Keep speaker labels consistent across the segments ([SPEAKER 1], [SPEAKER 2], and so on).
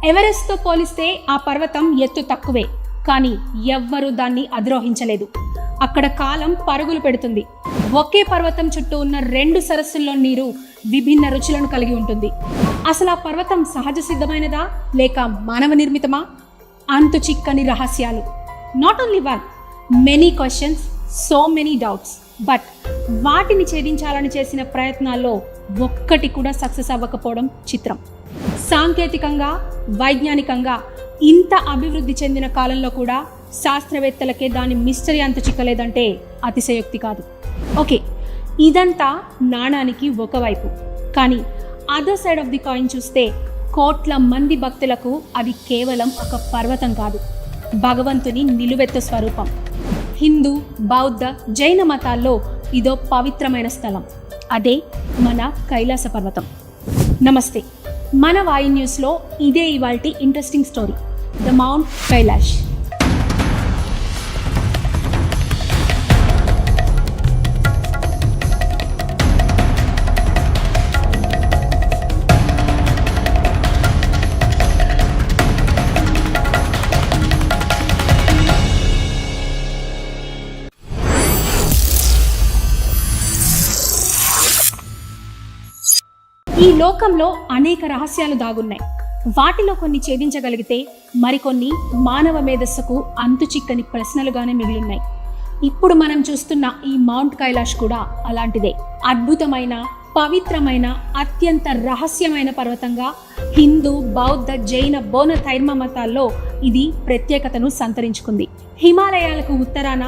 [SPEAKER 1] ఎవరెస్ట్తో పోలిస్తే ఆ పర్వతం ఎత్తు తక్కువే, కానీ ఎవ్వరూ దాన్ని అధిరోహించలేదు. అక్కడ కాలం పరుగులు పెడుతుంది. ఒకే పర్వతం చుట్టూ ఉన్న 2 సరస్సుల్లో నీరు విభిన్న రుచులను కలిగి ఉంటుంది. అసలు ఆ పర్వతం సహజ సిద్ధమైనదా లేక మానవ నిర్మితమా? అంతు చిక్కని రహస్యాలు. Not only one, many questions, so many doubts. But వాటిని ఛేదించాలని చేసిన ప్రయత్నాల్లో ఒక్కటి కూడా సక్సెస్ అవ్వకపోవడం చిత్రం. సాంకేతికంగా, వైజ్ఞానికంగా ఇంత అభివృద్ధి చెందిన కాలంలో కూడా శాస్త్రవేత్తలకే దాని మిస్టరీ అంత చిక్కలేదంటే అతిశయోక్తి కాదు. ఓకే, ఇదంతా నాణానికి ఒకవైపు. కానీ other side of the coin చూస్తే కోట్ల మంది భక్తులకు అది కేవలం ఒక పర్వతం కాదు, భగవంతుని నిలువెత్తు స్వరూపం. హిందూ, బౌద్ధ, జైన మతాల్లో ఇదో పవిత్రమైన స్థలం. అదే మన కైలాస పర్వతం. నమస్తే, మన వాయి న్యూస్లో ఇదే ఇవాల్టి interesting story, the mount Kailash. ఈ లోకంలో అనేక రహస్యాలు దాగున్నాయి. వాటిలో కొన్ని ఛేదించగలిగితే మరికొన్ని మానవ మేధస్సుకు అంతుచిక్కని ప్రశ్నలుగానే మిగిలిన్నాయి. ఇప్పుడు మనం చూస్తున్న ఈ మౌంట్ కైలాష్ కూడా అలాంటిదే. అద్భుతమైన, పవిత్రమైన, అత్యంత రహస్యమైన పర్వతంగా హిందూ, బౌద్ధ, జైన, బౌద్ధ, ధైర్మ మతాల్లో ఇది ప్రత్యేకతను సంతరించుకుంది. హిమాలయాలకు ఉత్తరాన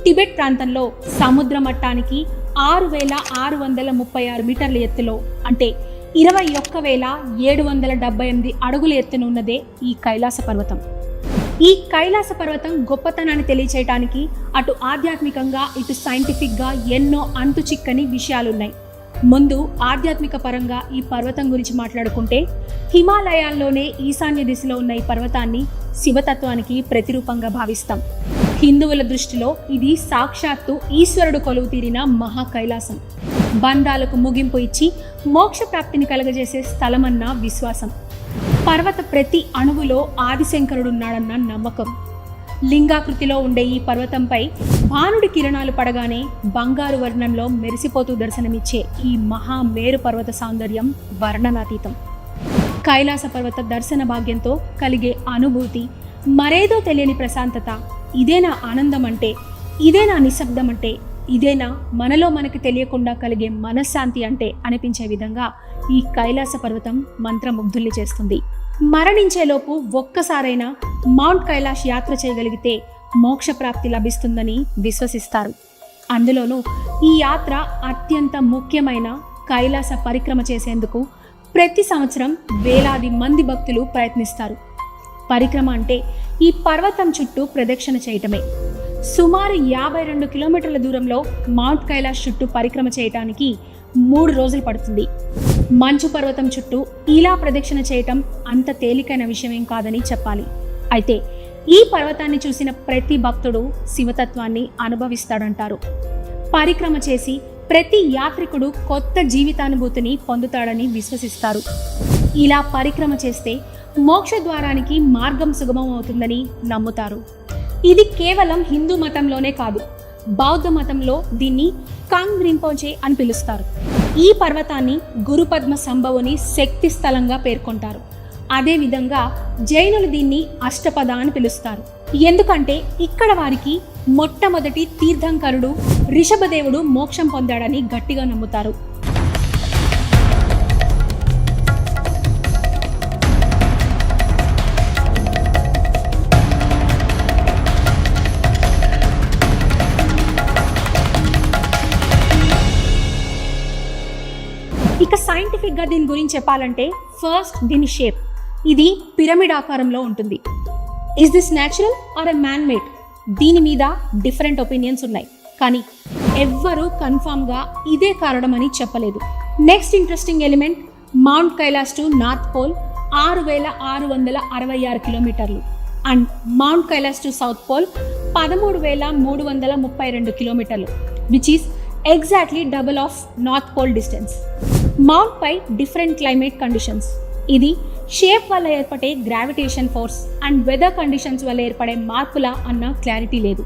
[SPEAKER 1] టిబెట్ ప్రాంతంలో సముద్ర మట్టానికి 6,636 మీటర్ల ఎత్తులో, అంటే 21,778 అడుగుల ఎత్తున ఉన్నదే ఈ కైలాస పర్వతం. ఈ కైలాస పర్వతం గొప్పతనాన్ని తెలియచేయడానికి అటు ఆధ్యాత్మికంగా, ఇటు సైంటిఫిక్గా ఎన్నో అంతుచిక్కని విషయాలున్నాయి. ముందు ఆధ్యాత్మిక పరంగా ఈ పర్వతం గురించి మాట్లాడుకుంటే, హిమాలయాల్లోనే ఈశాన్య దిశలో ఉన్న ఈ పర్వతాన్ని శివతత్వానికి ప్రతిరూపంగా భావిస్తాం. హిందువుల దృష్టిలో ఇది సాక్షాత్తు ఈశ్వరుడు కొలువు తీరిన మహా కైలాసం. బంధాలకు ముగింపు ఇచ్చి మోక్ష ప్రాప్తిని కలగజేసే స్థలమన్న విశ్వాసం. పర్వత ప్రతి అణువులో ఆదిశంకరుడున్నాడన్న నమ్మకం. లింగాకృతిలో ఉండే ఈ పర్వతంపై భానుడి కిరణాలు పడగానే బంగారు వర్ణంలో మెరిసిపోతూ దర్శనమిచ్చే ఈ మహామేరు పర్వత సౌందర్యం వర్ణనాతీతం. కైలాస పర్వత దర్శన భాగ్యంతో కలిగే అనుభూతి, మరేదో తెలియని ప్రశాంతత. ఇదేనా ఆనందం అంటే? ఇదేనా నిశ్శబ్దం అంటే? ఇదేనా మనలో మనకి తెలియకుండా కలిగే మనశ్శాంతి అంటే అనిపించే విధంగా ఈ కైలాస పర్వతం మంత్రముగ్ధుల్ని చేస్తుంది. మరణించేలోపు ఒక్కసారైనా మౌంట్ కైలాష్ యాత్ర చేయగలిగితే మోక్ష ప్రాప్తి లభిస్తుందని విశ్వసిస్తారు. అందులోనూ ఈ యాత్ర అత్యంత ముఖ్యమైన కైలాస పరిక్రమ చేసేందుకు ప్రతి సంవత్సరం వేలాది మంది భక్తులు ప్రయత్నిస్తారు. పరిక్రమ అంటే ఈ పర్వతం చుట్టూ ప్రదక్షిణ చేయటమే. సుమారు 52 కిలోమీటర్ల దూరంలో మౌంట్ కైలాష్ చుట్టూ పరిక్రమ చేయటానికి 3 రోజులు పడుతుంది. మంచు పర్వతం చుట్టూ ఇలా ప్రదక్షిణ చేయటం అంత తేలికైన విషయమేం కాదని చెప్పాలి. అయితే ఈ పర్వతాన్ని చూసిన ప్రతి భక్తుడు శివతత్వాన్ని అనుభవిస్తాడంటారు. పరిక్రమ చేసి ప్రతి యాత్రికుడు కొత్త జీవితానుభూతిని పొందుతాడని విశ్వసిస్తారు. ఇలా పరిక్రమ చేస్తే మోక్ష ద్వారానికి మార్గం సుగమం అవుతుందని నమ్ముతారు. ఇది కేవలం హిందూ మతంలోనే కాదు, బౌద్ధ మతంలో దీన్ని కాంగ్ రింపోచే అని పిలుస్తారు. ఈ పర్వతాన్ని గురుపద్మ సంభవుని శక్తి స్థలంగా పేర్కొంటారు. అదేవిధంగా జైనులు దీన్ని అష్టపద అని పిలుస్తారు. ఎందుకంటే ఇక్కడ వారికి మొట్టమొదటి తీర్థంకరుడు రిషభదేవుడు మోక్షం పొందాడని గట్టిగా నమ్ముతారు. ఇక సైంటిఫిక్గా దీని గురించి చెప్పాలంటే, ఫస్ట్ దీని షేప్. ఇది పిరమిడ్ ఆకారంలో ఉంటుంది. Is this natural or a man made? దీని మీద డిఫరెంట్ ఒపీనియన్స్ ఉన్నాయి, కానీ ఎవ్వరూ కన్ఫామ్గా ఇదే కారణం అని చెప్పలేదు. Next interesting element, Mount Kailash to North Pole 6,666 కిలోమీటర్లు and Mount Kailash to South Pole 13,332 కిలోమీటర్లు, which is exactly double of North Pole distance. Mount పై డిఫరెంట్ క్లైమేట్ కండిషన్స్. ఇది షేప్ వల్ల ఏర్పడే gravitation force and weather conditions వల్ల ఏర్పడే మార్పుల అన్న క్లారిటీ లేదు.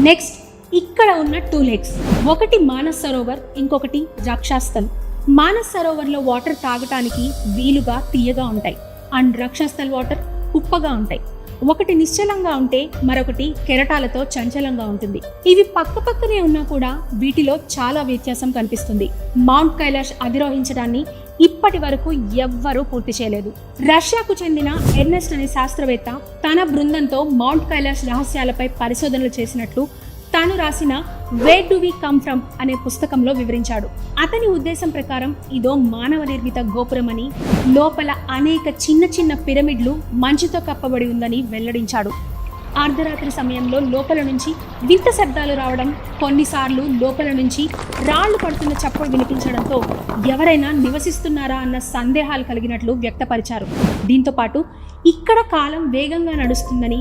[SPEAKER 1] నెక్స్ట్, ఇక్కడ ఉన్న 2 లేక్స్, ఒకటి మానస్ సరోవర్, ఇంకొకటి రక్షాస్థల్. మానస్ సరోవర్లో వాటర్ తాగటానికి వీలుగా తీయగా ఉంటాయి అండ్ రక్షాస్థల్ వాటర్ ఉప్పగా ఉంటాయి. ఒకటి నిశ్చలంగా ఉంటే మరొకటి కెరటాలతో చంచలంగా ఉంటుంది. ఇవి పక్కపక్కనే ఉన్నా కూడా వీటిలో చాలా వ్యత్యాసం కనిపిస్తుంది. మౌంట్ కైలాష్ అధిరోహించడాన్ని ఇప్పటి వరకు ఎవ్వరూ పూర్తి చేయలేదు. రష్యాకు చెందిన ఎర్నెస్ట్ అనే శాస్త్రవేత్త తన బృందంతో మౌంట్ కైలాష్ రహస్యాలపై పరిశోధనలు చేసినట్లు తాను రాసిన where do we come from అనే పుస్తకంలో వివరించాడు. అతని ఉద్దేశం ప్రకారం ఇదో మానవ నిర్మిత గోపురమని, లోపల అనేక చిన్న చిన్న పిరమిడ్లు మంచుతో కప్పబడి ఉందని వెల్లడించాడు. అర్ధరాత్రి సమయంలో లోపల నుంచి వింత శబ్దాలు రావడం, కొన్నిసార్లు లోపల నుంచి రాళ్లు పడుతున్న చప్పుడు వినిపించడంతో ఎవరైనా నివసిస్తున్నారా అన్న సందేహాలు కలిగినట్లు వ్యక్తపరిచారు. దీంతో పాటు ఇక్కడ కాలం వేగంగా నడుస్తుందని,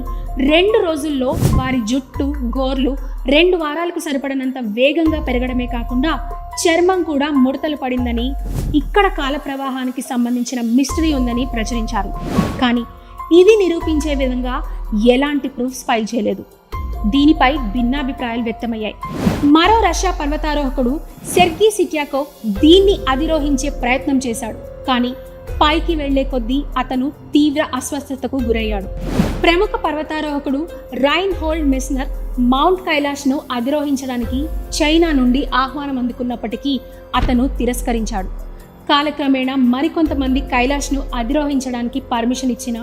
[SPEAKER 1] 2 రోజుల్లో వారి జుట్టు, గోర్లు 2 వారాలకు సరిపడినంత వేగంగా పెరగడమే కాకుండా చర్మం కూడా ముడతలు పడిందని, ఇక్కడ కాల ప్రవాహానికి సంబంధించిన మిస్టరీ ఉందని ప్రచురించారు. కానీ ఇది నిరూపించే విధంగా ఎలాంటి ప్రూఫ్స్ ఫైల్ చేయలేదు. దీనిపై భిన్నాభిప్రాయాలు వ్యక్తమయ్యాయి. మరో రష్యా పర్వతారోహకుడు సెర్గీ సిట్యాకోవ్ దీన్ని అధిరోహించే ప్రయత్నం చేశాడు. కానీ పైకి వెళ్లే కొద్దీ అతను తీవ్ర అస్వస్థతకు గురయ్యాడు. ప్రముఖ పర్వతారోహకుడు రైన్ హోల్డ్ మెస్నర్ మౌంట్ కైలాష్ను అధిరోహించడానికి చైనా నుండి ఆహ్వానం అందుకున్నప్పటికీ అతను తిరస్కరించాడు. కాలక్రమేణా మరికొంతమంది కైలాష్ను అధిరోహించడానికి పర్మిషన్ ఇచ్చిన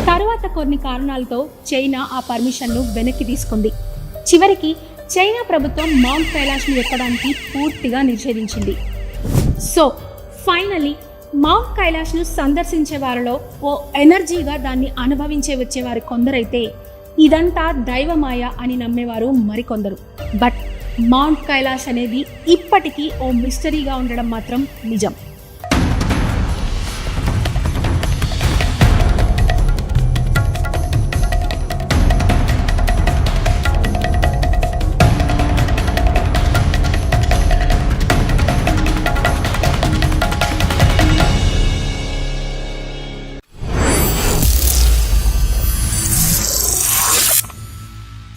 [SPEAKER 1] తరువాత కొన్ని కారణాలతో చైనా ఆ పర్మిషన్ను వెనక్కి తీసుకుంది. చివరికి చైనా ప్రభుత్వం మౌంట్ కైలాష్ను ఎక్కడానికి పూర్తిగా నిషేధించింది. సో ఫైనలీ మౌంట్ కైలాష్ను సందర్శించే వారిలో ఓ ఎనర్జీగా దాన్ని అనుభవించే వచ్చేవారు కొందరైతే, ఇదంతా దైవమాయ అని నమ్మేవారు మరికొందరు. బట్ మౌంట్ కైలాష్ అనేది ఇప్పటికీ ఓ మిస్టరీగా ఉండడం మాత్రం నిజం.